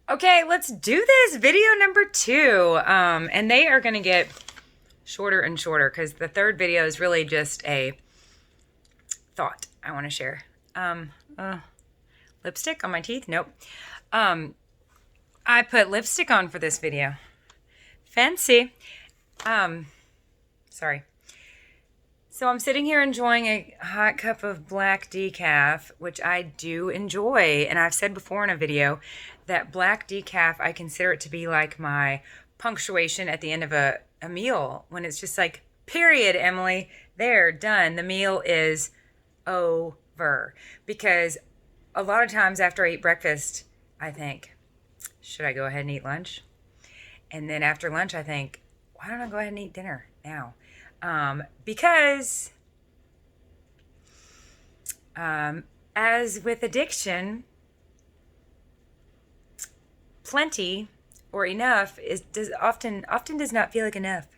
Okay, let's do this video number 2. And they are going to get shorter and shorter because the third video is really just a thought I want to share. Lipstick on my teeth? Nope. I put lipstick on for this video. Fancy. Sorry. So I'm sitting here enjoying a hot cup of black decaf, which I do enjoy. And I've said before in a video that black decaf, I consider it to be like my punctuation at the end of a meal, when it's just like, period, Emily, there, done. The meal is over. Because a lot of times after I eat breakfast, I think, should I go ahead and eat lunch? And then after lunch, I think, why don't I go ahead and eat dinner now? Because as with addiction, plenty or enough often does not feel like enough.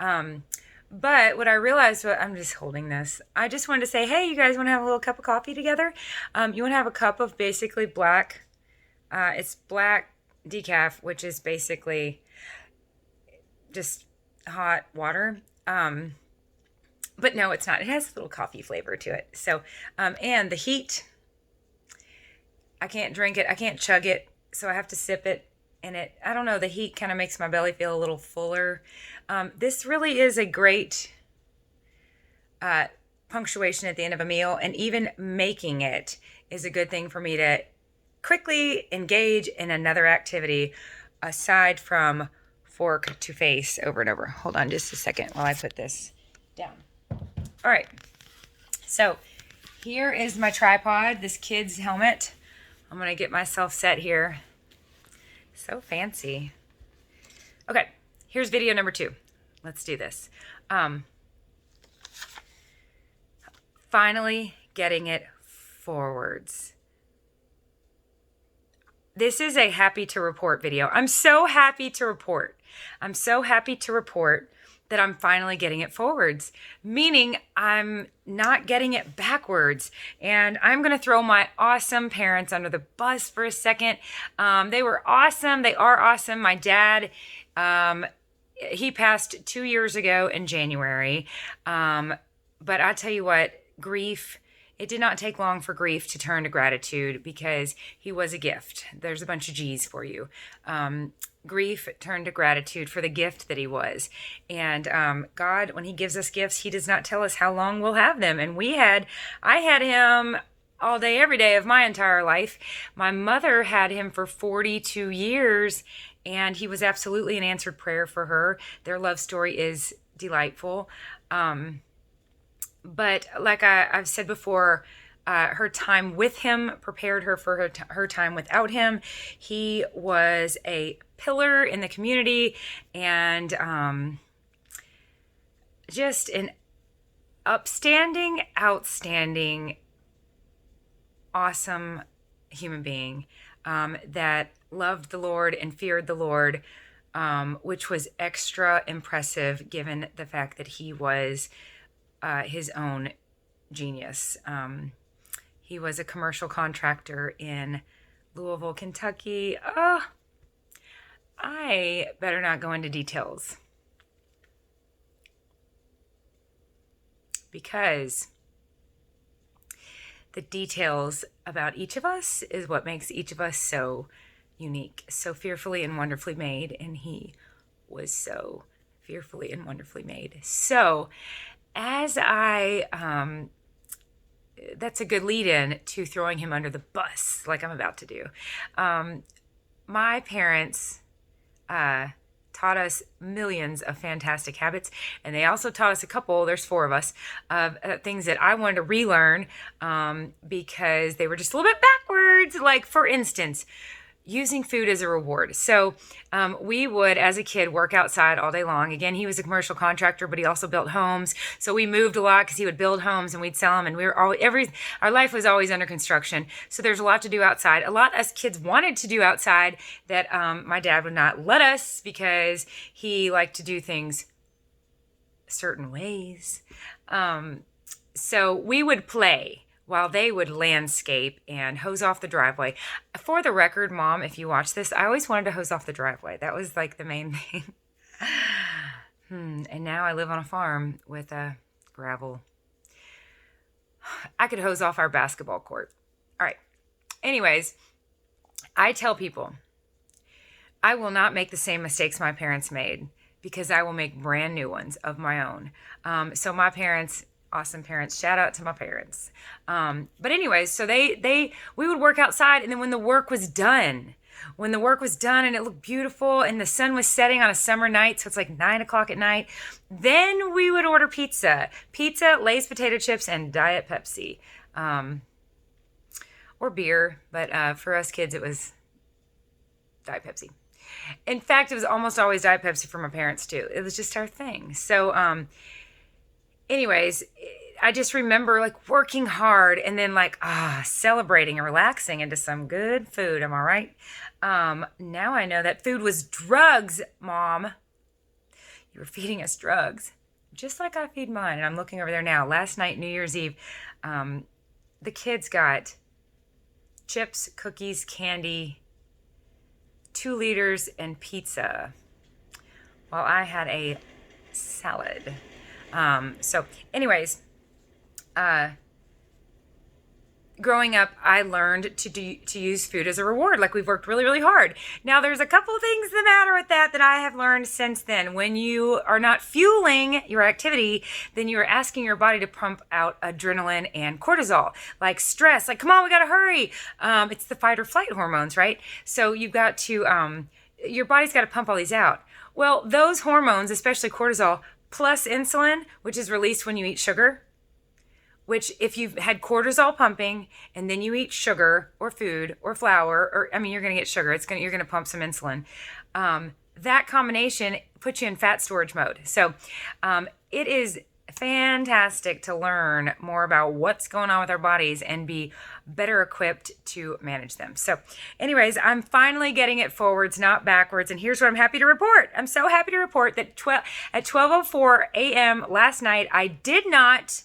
But what I realized, I'm just holding this. I just wanted to say, hey, you guys want to have a little cup of coffee together? You want to have a cup of basically black. It's black decaf, which is basically just hot water. But no, it's not. It has a little coffee flavor to it. So, and the heat, I can't drink it. I can't chug it. So I have to sip it. And I don't know, the heat kind of makes my belly feel a little fuller. This really is a great punctuation at the end of a meal. And even making it is a good thing for me to quickly engage in another activity aside from fork to face over and over. Hold on just a second while I put this down. All right. So here is my tripod, this kid's helmet. I'm going to get myself set here. So fancy. Okay. Here's video number 2. Let's do this. Finally getting it forwards. This is a happy to report video. I'm so happy to report. I'm so happy to report that I'm finally getting it forwards, meaning I'm not getting it backwards. And I'm going to throw my awesome parents under the bus for a second. They were awesome. They are awesome. My dad, he passed 2 years ago in January. But I tell you what, grief, it did not take long for grief to turn to gratitude because he was a gift. There's a bunch of G's for you. Grief turned to gratitude for the gift that he was. And God, when he gives us gifts, he does not tell us how long we'll have them. And I had him all day, every day of my entire life. My mother had him for 42 years, and he was absolutely an answered prayer for her. Their love story is delightful. But like I've said before, her time with him prepared her for her time without him. He was a pillar in the community and just an upstanding, outstanding, awesome human being that loved the Lord and feared the Lord, which was extra impressive given the fact that he was his own genius. He was a commercial contractor in Louisville, Kentucky. I better not go into details because the details about each of us is what makes each of us so unique, so fearfully and wonderfully made. And he was so fearfully and wonderfully made. So as that's a good lead-in to throwing him under the bus, like I'm about to do. My parents taught us millions of fantastic habits, and they also taught us a couple, there's 4 of us, of things that I wanted to relearn because they were just a little bit backwards. Like, for instance, using food as a reward. So we would, as a kid, work outside all day long. Again, he was a commercial contractor, but he also built homes. So we moved a lot because he would build homes and we'd sell them. And we were our life was always under construction. So there's a lot to do outside. A lot us kids wanted to do outside that my dad would not let us because he liked to do things certain ways. So we would play. while they would landscape and hose off the driveway. For the record, Mom, if you watch this, I always wanted to hose off the driveway. That was like the main thing. And now I live on a farm with gravel. I could hose off our basketball court. All right. Anyways, I tell people I will not make the same mistakes my parents made, because I will make brand new ones of my own. So my parents, awesome parents, shout out to my parents. But anyways, so we would work outside, and then when the work was done and it looked beautiful and the sun was setting on a summer night, so it's like 9 o'clock at night, then we would order pizza, Lay's potato chips, and Diet Pepsi, or beer. But for us kids, it was Diet Pepsi. In fact, it was almost always Diet Pepsi for my parents too. It was just our thing. So, anyways, I just remember like working hard and then like, celebrating and relaxing into some good food. Am I right? Now I know that food was drugs, Mom. You were feeding us drugs, just like I feed mine. And I'm looking over there now. Last night, New Year's Eve, the kids got chips, cookies, candy, 2 liters, and pizza, while I had a salad. So anyways, growing up, I learned to use food as a reward. Like, we've worked really, really hard. Now, there's a couple things the matter with that I have learned since then. When you are not fueling your activity, then you're asking your body to pump out adrenaline and cortisol, like stress, like, come on, we got to hurry. It's the fight or flight hormones, right? So you've got to, your body's got to pump all these out. Well, those hormones, especially cortisol, plus insulin, which is released when you eat sugar, which if you've had cortisol pumping and then you eat sugar or food or flour, or, you're going to get sugar. You're going to pump some insulin. That combination puts you in fat storage mode. So it is fantastic to learn more about what's going on with our bodies and be better equipped to manage them. So anyways, I'm finally getting it forwards, not backwards. And here's what I'm happy to report. I'm so happy to report that at 12:04 a.m. last night, I did not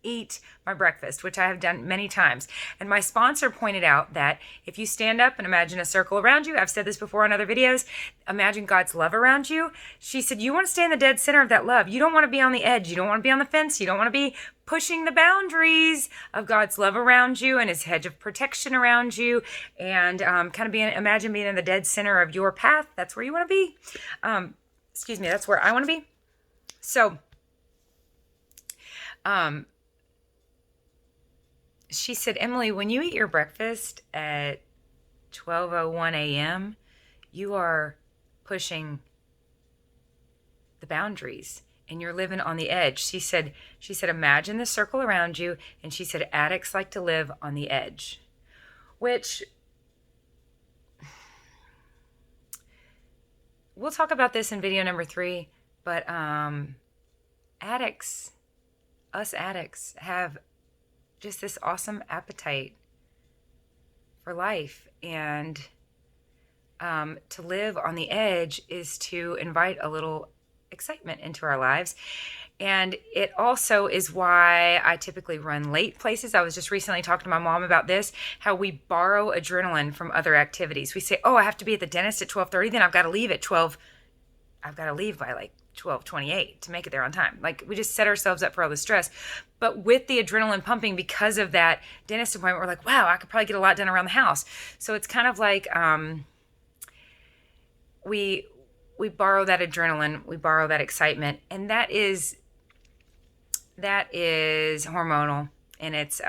eat my breakfast, which I have done many times. And my sponsor pointed out that if you stand up and imagine a circle around you, I've said this before on other videos, imagine God's love around you. She said, you want to stay in the dead center of that love. You don't want to be on the edge. You don't want to be on the fence. You don't want to be pushing the boundaries of God's love around you and his hedge of protection around you, and imagine being in the dead center of your path. That's where you want to be. That's where I want to be. So, she said, Emily, when you eat your breakfast at 12:01 a.m., you are pushing the boundaries and you're living on the edge. She said, imagine the circle around you. And she said, addicts like to live on the edge, which we'll talk about this in video number 3. But addicts have just this awesome appetite for life, and to live on the edge is to invite a little excitement into our lives. And it also is why I typically run late places. I was just recently talking to my mom about this, how we borrow adrenaline from other activities. We say, I have to be at the dentist at 12:30, then I've got to leave at 12. I've got to leave by like 12:28 to make it there on time. Like, we just set ourselves up for all the stress. But with the adrenaline pumping, because of that dentist appointment, we're like, wow, I could probably get a lot done around the house. So it's kind of like we borrow that adrenaline, we borrow that excitement, and that is hormonal, and it's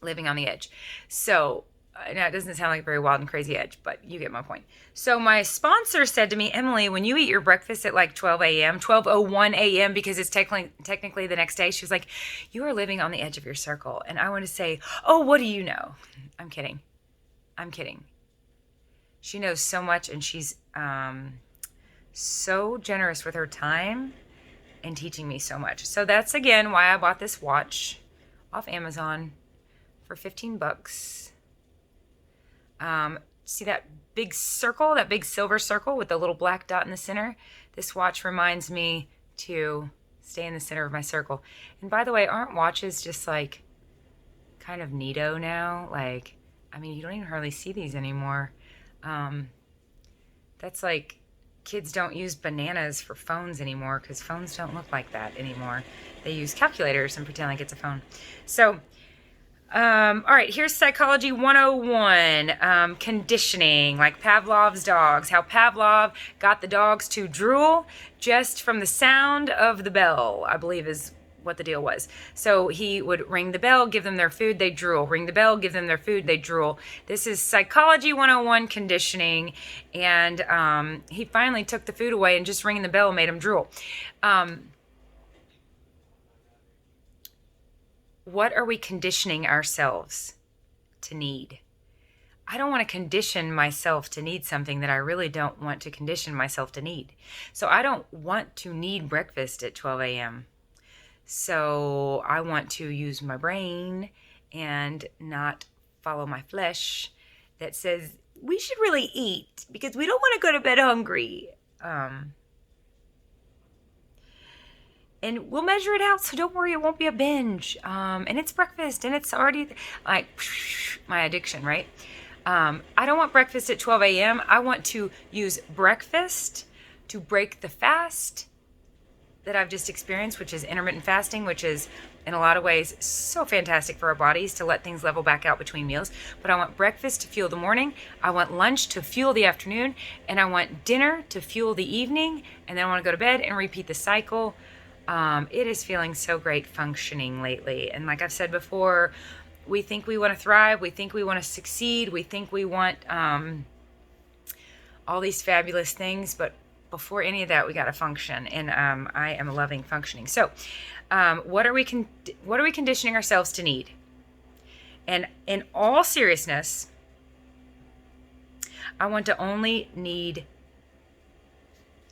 living on the edge. So now, it doesn't sound like a very wild and crazy edge, but you get my point. So my sponsor said to me, Emily, when you eat your breakfast at like 12 a.m., 12:01 a.m., because it's technically the next day, she was like, you are living on the edge of your circle. And I want to say, what do you know? I'm kidding. She knows so much, and she's so generous with her time and teaching me so much. So that's, again, why I bought this watch off Amazon for $15. See that big circle, that big silver circle with the little black dot in the center? This watch reminds me to stay in the center of my circle. And by the way, aren't watches just like kind of neato now. Like, I mean, you don't even hardly see these anymore. That's like kids don't use bananas for phones anymore because phones don't look like that anymore. They use calculators and pretend like it's a phone. So, all right, here's Psychology 101, conditioning, like Pavlov's dogs, how Pavlov got the dogs to drool just from the sound of the bell, I believe is what the deal was. So he would ring the bell, give them their food, they drool. Ring the bell, give them their food, they drool. This is Psychology 101, conditioning. And he finally took the food away and just ringing the bell made them drool. What are we conditioning ourselves to need? I don't want to condition myself to need something that I really don't want to condition myself to need. So I don't want to need breakfast at 12 a.m. So I want to use my brain and not follow my flesh that says we should really eat because we don't want to go to bed hungry. And we'll measure it out, so don't worry, it won't be a binge. And it's breakfast, and it's already like my addiction, right? I don't want breakfast at 12 a.m. I want to use breakfast to break the fast that I've just experienced, which is intermittent fasting, which is in a lot of ways so fantastic for our bodies to let things level back out between meals. But I want breakfast to fuel the morning, I want lunch to fuel the afternoon, and I want dinner to fuel the evening, and then I want to go to bed and repeat the cycle. It is feeling so great functioning lately. And like I've said before, we think we want to thrive, we think we want to succeed, we think we want all these fabulous things, but before any of that, we got to function, and I am loving functioning. So, what are we conditioning ourselves to need? And in all seriousness, I want to only need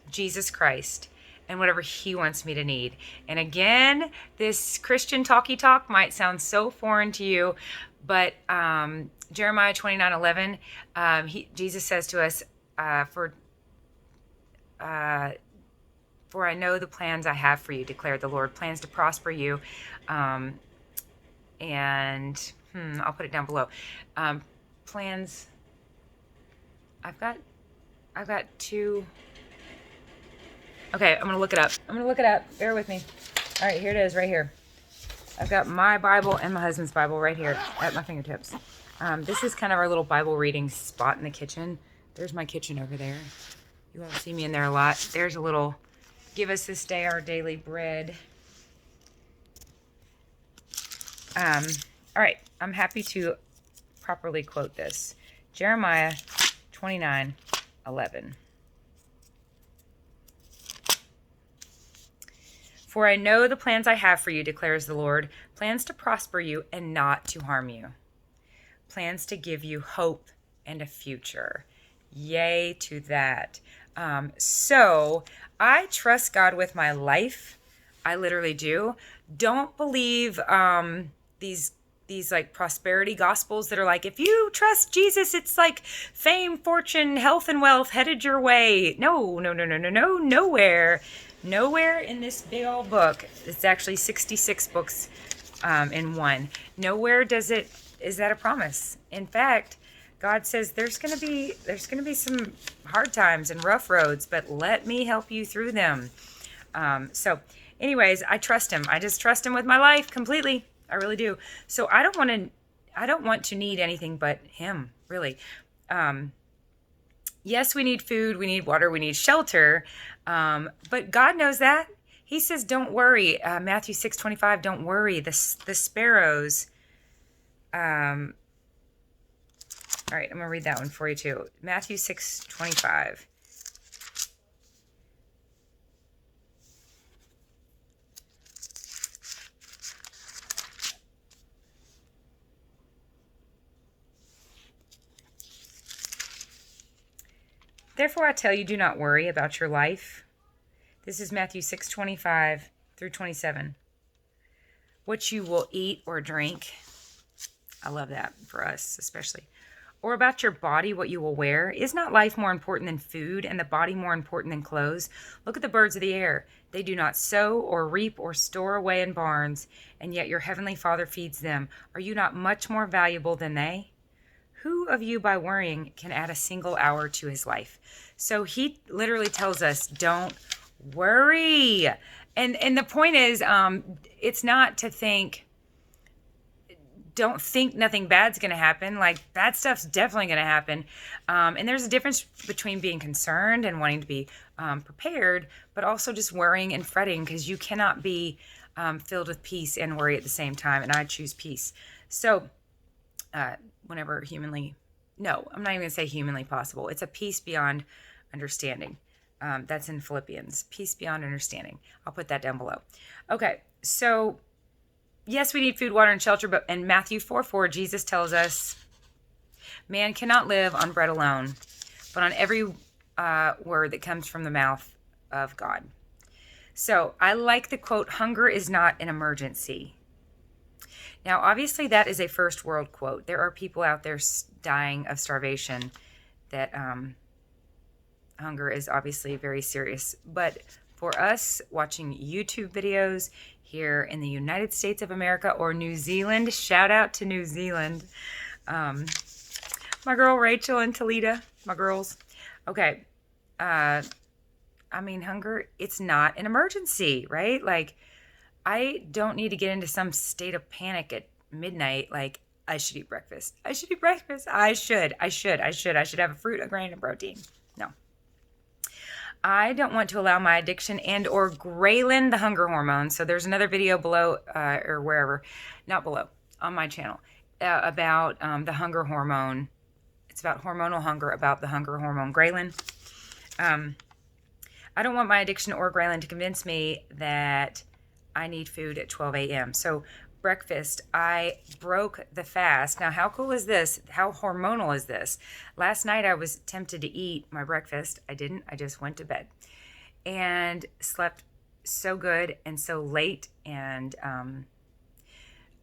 Jesus Christ and whatever He wants me to need. And again, this Christian talky talk might sound so foreign to you, but Jeremiah 29:11, Jesus says to us, for I know the plans I have for you, declared the Lord, plans to prosper you. And I'll put it down below. Plans. I've got two. Okay, I'm going to look it up. Bear with me. All right, here it is right here. I've got my Bible and my husband's Bible right here at my fingertips. This is kind of our little Bible reading spot in the kitchen. There's my kitchen over there. You won't see me in there a lot. There's a little, give us this day our daily bread. All right, I'm happy to properly quote this. Jeremiah 29:11. For I know the plans I have for you, declares the Lord, plans to prosper you and not to harm you, plans to give you hope and a future. Yay to that. So I trust God with my life. I literally do. Don't believe these like prosperity gospels that are like, if you trust Jesus, it's like fame, fortune, health, and wealth headed your way. No, nowhere. Nowhere in this big old book. It's actually 66 books in one. Nowhere is that a promise. In fact, God says there's going to be some hard times and rough roads, but let me help you through them. So anyways, I trust Him. I just trust Him with my life completely. I really do. So I don't want to need anything but Him, really. Yes, we need food, we need water, we need shelter. But God knows that. He says, don't worry. Matthew 6:25, don't worry. The sparrows. All right, I'm going to read that one for you too. Matthew 6:25. Therefore I tell you, do not worry about your life. This is Matthew 6:25 through 27. What you will eat or drink. I love that for us, especially. Or about your body, what you will wear? Is not life more important than food, and the body more important than clothes? Look at the birds of the air. They do not sow or reap or store away in barns, and yet your heavenly Father feeds them. Are you not much more valuable than they? Who of you by worrying can add a single hour to his life? So he literally tells us, don't worry. And the point is, it's not to think, don't think nothing bad's going to happen. Like, bad stuff's definitely going to happen. And there's a difference between being concerned and wanting to be prepared, but also just worrying and fretting, because you cannot be filled with peace and worry at the same time. And I choose peace. So whenever humanly, no, I'm not even going to say humanly possible. It's a peace beyond understanding. That's in Philippians, peace beyond understanding. I'll put that down below. Okay, so yes, we need food, water, and shelter, but in Matthew 4:4, Jesus tells us, man cannot live on bread alone, but on every word that comes from the mouth of God. So I like the quote, hunger is not an emergency. Now, obviously, that is a first world quote. There are people out there dying of starvation that hunger is obviously very serious. But for us watching YouTube videos here in the United States of America or New Zealand, shout out to New Zealand. My girl Rachel and Talita, my girls. Okay. I mean, hunger, it's not an emergency, right? Like, I don't need to get into some state of panic at midnight. Like, I should eat breakfast. I should eat breakfast. I should have a fruit, a grain, and protein. No. I don't want to allow my addiction and or ghrelin, the hunger hormone. So there's another video below or wherever, not below, on my channel about the hunger hormone. It's about hormonal hunger, about the hunger hormone ghrelin. I don't want my addiction or ghrelin to convince me that I need food at 12 a.m. So breakfast, I broke the fast. Now, how cool is this? How hormonal is this? Last night, I was tempted to eat my breakfast. I didn't. I just went to bed and slept so good and so late. And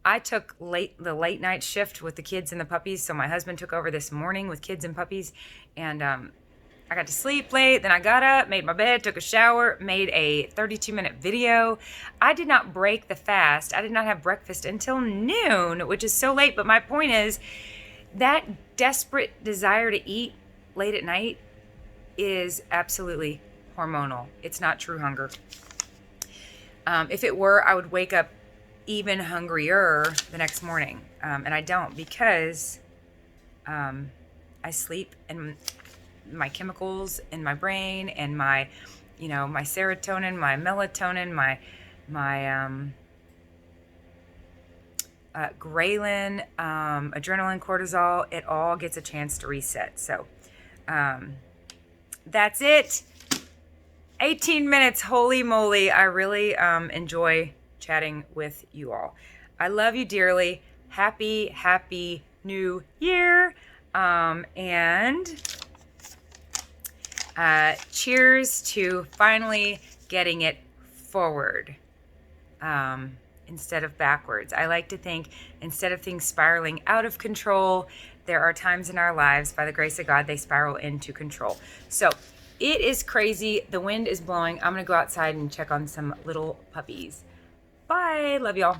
I took the late night shift with the kids and the puppies. So my husband took over this morning with kids and puppies. And I got to sleep late, then I got up, made my bed, took a shower, made a 32-minute video. I did not break the fast. I did not have breakfast until noon, which is so late. But my point is, that desperate desire to eat late at night is absolutely hormonal. It's not true hunger. If it were, I would wake up even hungrier the next morning. And I don't, because I sleep and my chemicals in my brain and my serotonin, my melatonin, my ghrelin, adrenaline, cortisol, it all gets a chance to reset. So that's it. 18 minutes, holy moly. I really enjoy chatting with you all. I love you dearly. Happy New Year. And cheers to finally getting it forward instead of backwards. I like to think, instead of things spiraling out of control, there are times in our lives, by the grace of God, they spiral into control. So it is crazy. The wind is blowing. I'm going to go outside and check on some little puppies. Bye. Love y'all.